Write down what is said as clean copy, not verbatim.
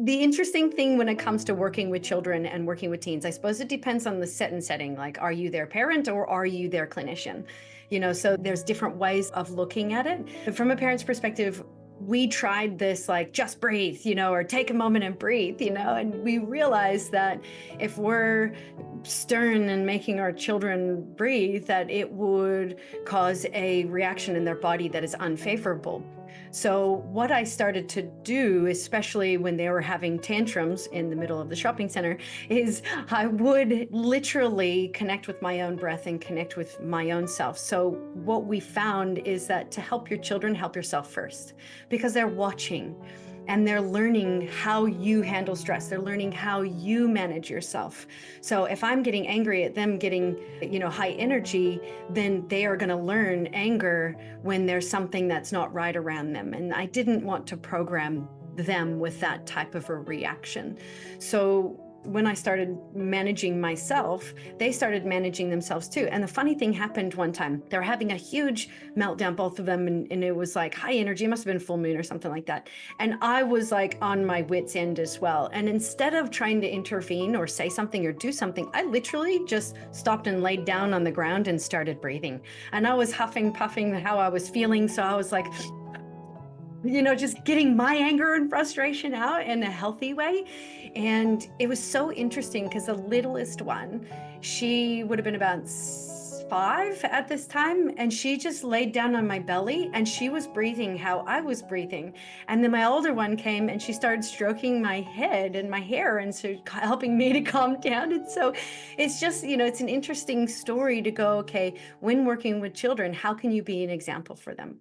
The interesting thing when it comes to working with children and working with teens, I suppose it depends on the set and setting. Like, are you their parent or are you their clinician? So there's different ways of looking at it. But from a parent's perspective, we tried this like just breathe, or take a moment and breathe, and we realized that if we're stern and making our children breathe, that it would cause a reaction in their body that is unfavorable. So what I started to do, especially when they were having tantrums in the middle of the shopping center, is I would literally connect with my own breath and connect with my own self. So what we found is that to help your children, help yourself first, because they're watching and they're learning how you handle stress. They're learning how you manage yourself. So if I'm getting angry at them getting, high energy, then they are going to learn anger when there's something that's not right around them. And I didn't want to program them with that type of a reaction. So when I started managing myself, they started managing themselves too. And the funny thing happened one time. They were having a huge meltdown, both of them, and it was like high energy. It must have been full moon or something like that. And I was like on my wit's end as well. And instead of trying to intervene or say something or do something, I literally just stopped and laid down on the ground and started breathing. And I was huffing, puffing how I was feeling. So I was like, just getting my anger and frustration out in a healthy way. And it was so interesting because the littlest one, she would have been about 5 at this time, and she just laid down on my belly and she was breathing how I was breathing. And then my older one came and she started stroking my head and my hair and so helping me to calm down. And so it's just, it's an interesting story to go, okay, when working with children, how can you be an example for them?